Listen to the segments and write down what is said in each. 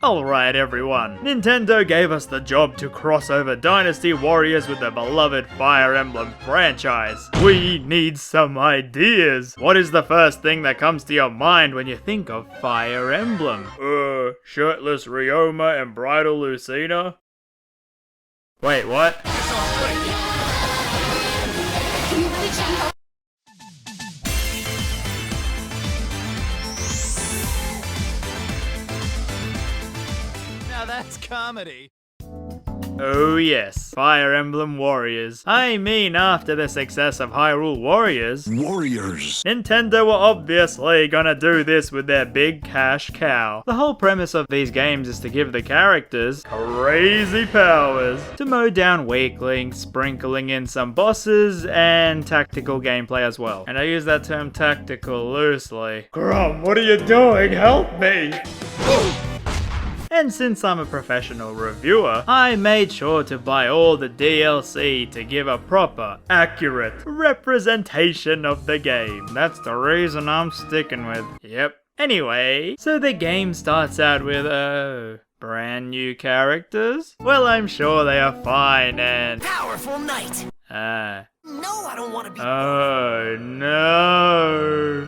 Alright everyone, Nintendo gave us the job to cross over Dynasty Warriors with the beloved Fire Emblem franchise. We need some ideas. What is the first thing that comes to your mind when you think of Fire Emblem? Shirtless Ryoma and bridal Lucina? Wait, what? That's comedy. Oh yes, Fire Emblem Warriors. I mean, after the success of Hyrule Warriors, Nintendo were obviously gonna do this with their big cash cow. The whole premise of these games is to give the characters crazy powers to mow down weaklings, sprinkling in some bosses and tactical gameplay as well. And I use that term tactical loosely. Grum, what are you doing? Help me! And since I'm a professional reviewer, I made sure to buy all the DLC to give a proper, accurate representation of the game. That's the reason I'm sticking with. Yep. Anyway, so the game starts out with, brand new characters? Well, I'm sure they are fine and... Powerful knight! No, I don't want to be... Oh, no.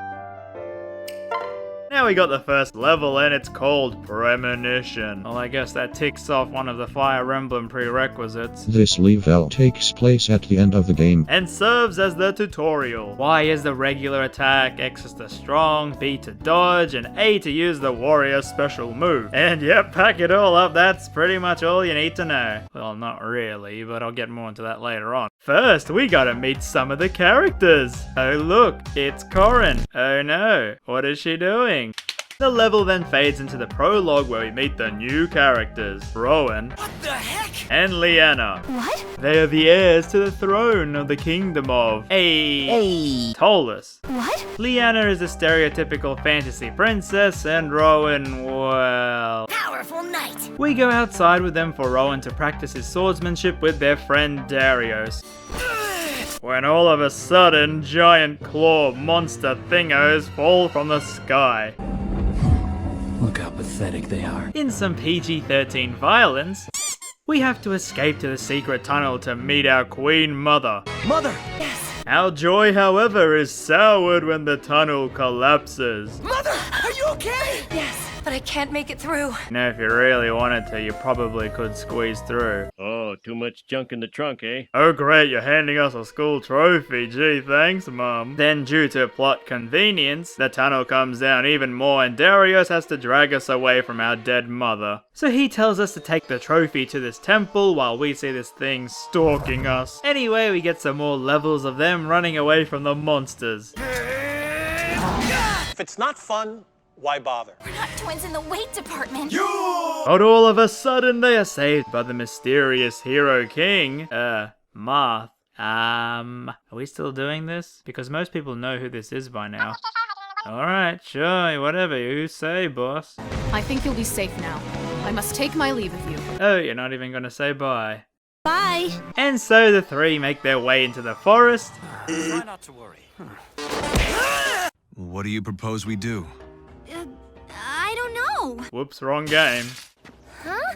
Now we got the first level and it's called Premonition. Well, I guess that ticks off one of the Fire Emblem prerequisites. This level takes place at the end of the game And serves as the tutorial. Y is the regular attack, X is the strong, B to dodge, and A to use the warrior special move. And yep, pack it all up, that's pretty much all you need to know. Well, not really, but I'll get more into that later on. First, we gotta meet some of the characters. Oh look, it's Corrin. Oh no, what is she doing? The level then fades into the prologue where we meet the new characters, Rowan What the heck? and Liana. What? They are the heirs to the throne of the kingdom of Tolus. What? Liana is a stereotypical fantasy princess and Rowan, well... Powerful knight. We go outside with them for Rowan to practice his swordsmanship with their friend Darius. When all of a sudden, giant claw monster thingos fall from the sky. Look how pathetic they are. In some PG-13 violence, we have to escape to the secret tunnel to meet our queen mother. Mother! Yes. Our joy, however, is soured when the tunnel collapses. Mother! Are you okay? Yes, but I can't make it through. You know, if you really wanted to, you probably could squeeze through. Oh, too much junk in the trunk, eh? Oh great, you're handing us a school trophy. Gee, thanks, Mum. Then, due to plot convenience, the tunnel comes down even more and Darius has to drag us away from our dead mother. So he tells us to take the trophy to this temple while we see this thing stalking us. Anyway, we get some more levels of them running away from the monsters. If it's not fun, why bother? We're not twins in the weight department. But all of a sudden, they are saved by the mysterious Hero King, Marth. Are we still doing this? Because most people know who this is by now. Alright, sure, whatever you say, boss. I think you'll be safe now. I must take my leave of you. Oh, you're not even gonna say bye. Bye. And so the three make their way into the forest. Try not to worry. What do you propose we do? I don't know. Whoops, wrong game. Huh?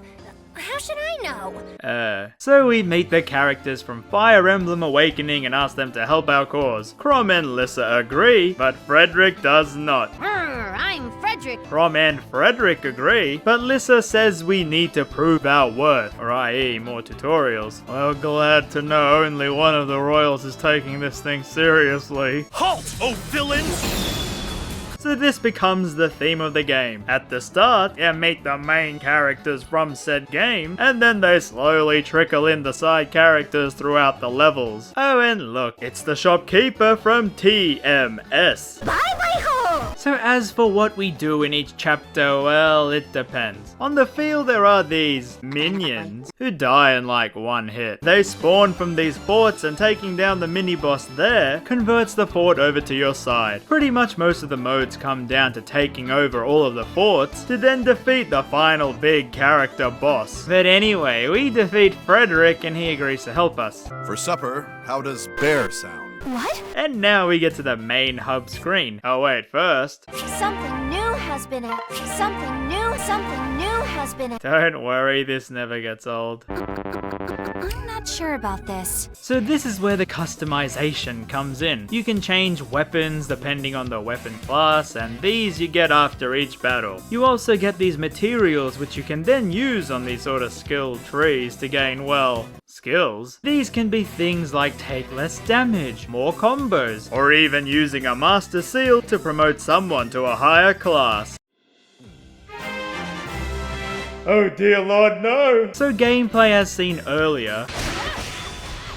How should I know? So we meet the characters from Fire Emblem Awakening and ask them to help our cause. Chrom and Lissa agree, but Frederick does not. I'm Frederick. Chrom and Frederick agree, but Lissa says we need to prove our worth, or i.e. more tutorials. Well, glad to know only one of the royals is taking this thing seriously. Halt, oh villains! So this becomes the theme of the game. At the start, you meet the main characters from said game, and then they slowly trickle in the side characters throughout the levels. Oh, and look, it's the shopkeeper from TMS. Bye, Waifu. So as for what we do in each chapter, well, it depends. On the field there are these minions who die in like one hit. They spawn from these forts and taking down the mini-boss there converts the fort over to your side. Pretty much most of the modes come down to taking over all of the forts to then defeat the final big character boss. But anyway, we defeat Frederick and he agrees to help us. For supper, how does bear sound? What? And now we get to the main hub screen. Oh wait, first... Something new has been something new has been Don't worry, this never gets old. I'm not sure about this. So this is where the customization comes in. You can change weapons depending on the weapon class, and these you get after each battle. You also get these materials which you can then use on these sort of skill trees to gain, well, skills. These can be things like take less damage, more combos, or even using a master seal to promote someone to a higher class. Oh dear lord, no! So gameplay as seen earlier,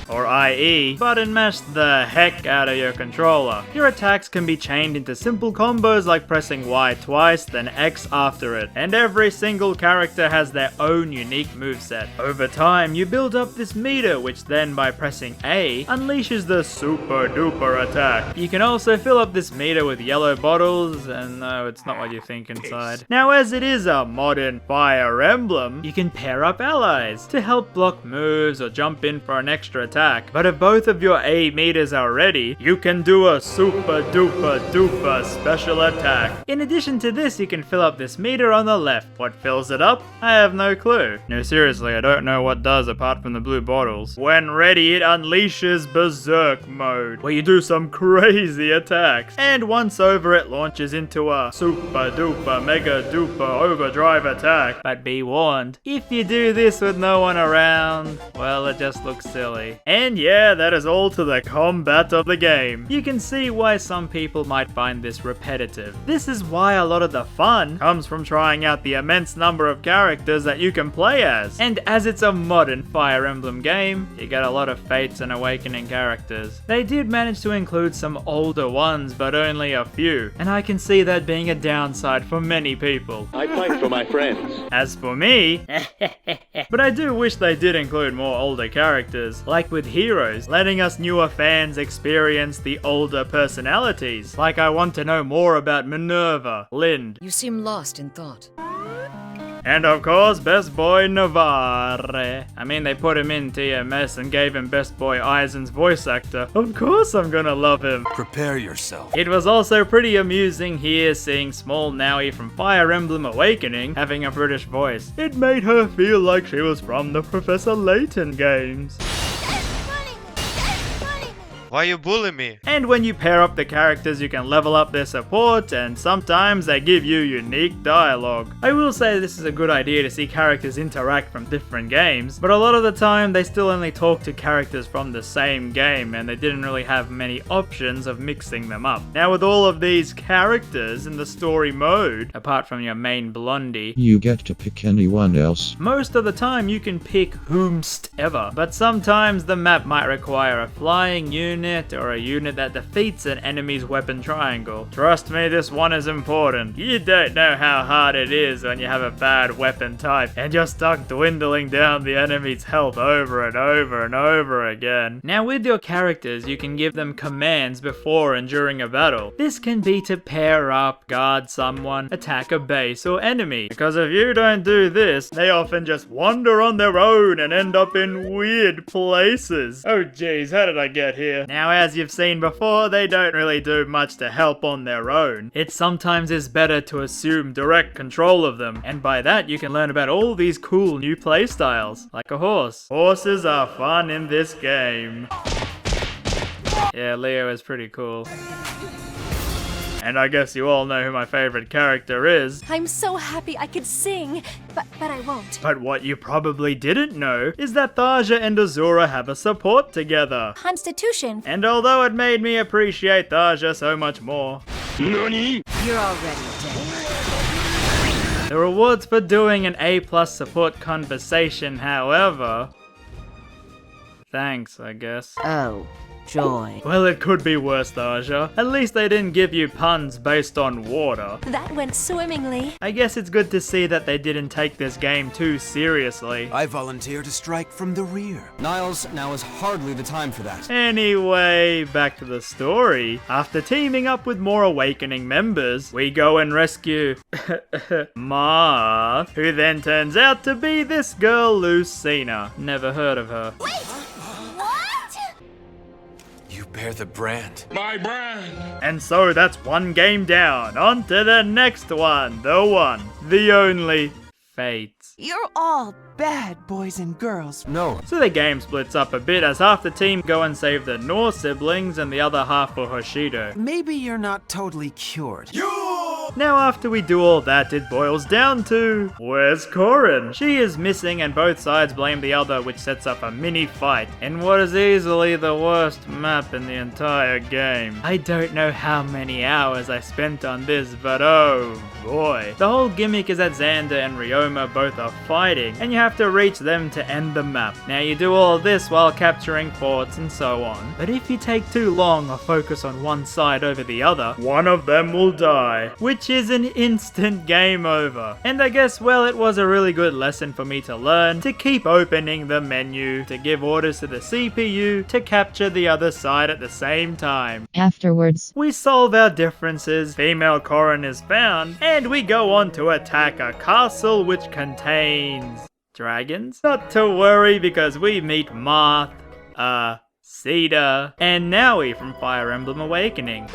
or i.e., button mash the heck out of your controller. Your attacks can be chained into simple combos like pressing Y twice, then X after it, and every single character has their own unique moveset. Over time, you build up this meter, which then by pressing A, unleashes the super duper attack. You can also fill up this meter with yellow bottles, and no, it's not what you think inside. Now, as it is a modern Fire Emblem, you can pair up allies to help block moves or jump in for an extra attack. But if both of your A meters are ready, you can do a super duper duper special attack. In addition to this, you can fill up this meter on the left. What fills it up? I have no clue. No, seriously, I don't know what does apart from the blue bottles. When ready, it unleashes Berserk mode, where you do some crazy attacks. And once over, it launches into a super duper mega duper overdrive attack. But be warned, if you do this with no one around, well, it just looks silly. And yeah, that is all to the combat of the game. You can see why some people might find this repetitive. This is why a lot of the fun comes from trying out the immense number of characters that you can play as. And as it's a modern Fire Emblem game, you get a lot of Fates and Awakening characters. They did manage to include some older ones, but only a few, and I can see that being a downside for many people. I fight for my friends. As for me, but I do wish they did include more older characters, like with Heroes, letting us newer fans experience the older personalities. Like I want to know more about Minerva, Lind, You seem lost in thought. and of course Best Boy Navarre. I mean, they put him in TMS and gave him Best Boy Aizen's voice actor. Of course I'm gonna love him. Prepare yourself. It was also pretty amusing here seeing small Naui from Fire Emblem Awakening having a British voice. It made her feel like she was from the Professor Layton games. Why you bully me? And when you pair up the characters, you can level up their support, and sometimes they give you unique dialogue. I will say this is a good idea to see characters interact from different games, but a lot of the time they still only talk to characters from the same game, and they didn't really have many options of mixing them up. Now with all of these characters in the story mode, apart from your main Blondie, You get to pick anyone else. most of the time you can pick whomst ever, but sometimes the map might require a flying unit or a unit that defeats an enemy's weapon triangle. Trust me, this one is important. You don't know how hard it is when you have a bad weapon type and you're stuck dwindling down the enemy's health over and over and over again. Now with your characters, you can give them commands before and during a battle. This can be to pair up, guard someone, attack a base or enemy. Because if you don't do this, they often just wander on their own and end up in weird places. Oh geez, how did I get here? Now as you've seen before, they don't really do much to help on their own. It sometimes is better to assume direct control of them, and by that you can learn about all these cool new playstyles, like a horse. Horses are fun in this game. Yeah, Leo is pretty cool. And I guess you all know who my favorite character is. I'm so happy I could sing, but I won't. But what you probably didn't know is that Thaja and Azura have a support together. Constitution. And although it made me appreciate Thaja so much more, Nani? You're already dead. the rewards for doing an A+ support conversation, however... Thanks, I guess. Oh, joy. Well, it could be worse, Thaja. At least they didn't give you puns based on water. That went swimmingly. I guess it's good to see that they didn't take this game too seriously. I volunteer to strike from the rear. Niles, now is hardly the time for that. Anyway, back to the story. After teaming up with more Awakening members, we go and rescue Marth, who then turns out to be this girl Lucina. Never heard of her. Wait! What? You bear the brand. My brand. And so that's one game down. On to the next one. The only Fate. You're all bad boys and girls. No. So the game splits up a bit as half the team go and save the Nor siblings and the other half for Hoshido. Maybe you're not totally cured. Now after we do all that, it boils down to, where's Corrin? She is missing and both sides blame the other, which sets up a mini fight in what is easily the worst map in the entire game. I don't know how many hours I spent on this, but oh boy. The whole gimmick is that Xander and Ryoma both are fighting, and you have to reach them to end the map. Now you do all this while capturing forts and so on, but if you take too long or focus on one side over the other, one of them will die, which is an instant game over. And I guess, well, it was a really good lesson for me to learn to keep opening the menu, to give orders to the CPU, to capture the other side at the same time. Afterwards, we solve our differences, female Corrin is found, and we go on to attack a castle which contains dragons? Not to worry, because we meet Marth, Cedar, and Naui from Fire Emblem Awakening.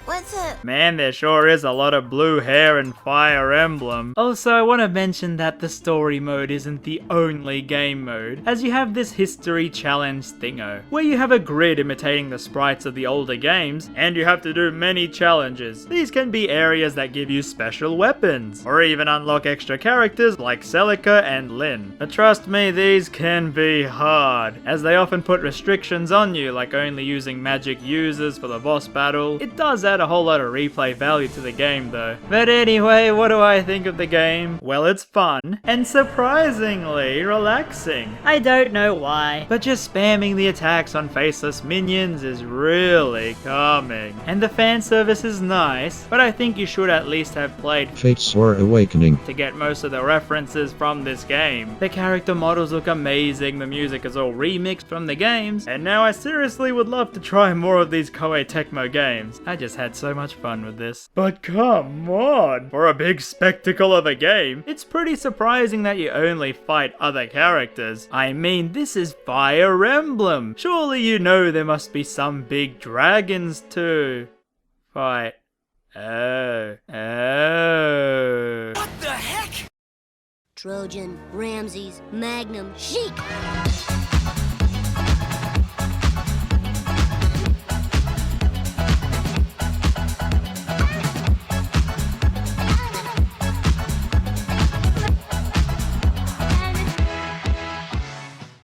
What's up? Man, there sure is a lot of blue hair in Fire Emblem. Also, I want to mention that the story mode isn't the only game mode, as you have this history challenge thingo, where you have a grid imitating the sprites of the older games, and you have to do many challenges. These can be areas that give you special weapons, or even unlock extra characters like Celica and Lyn. But trust me, these can be hard, as they often put restrictions on you, like only using magic users for the boss battle. It does add a whole lot of replay value to the game though. But anyway, what do I think of the game? Well, it's fun and surprisingly relaxing. I don't know why, but just spamming the attacks on faceless minions is really calming. And the fan service is nice, but I think you should at least have played Fate's War Awakening to get most of the references from this game. The character models look amazing, the music is all remixed from the games, and now I seriously would love to try more of these Koei Tecmo games. I just had so much fun with this. But come on! For a big spectacle of a game, it's pretty surprising that you only fight other characters. I mean, this is Fire Emblem! Surely you know there must be some big dragons to fight. Oh. What the heck? Trojan, RamZaes, Magnum, Sheik.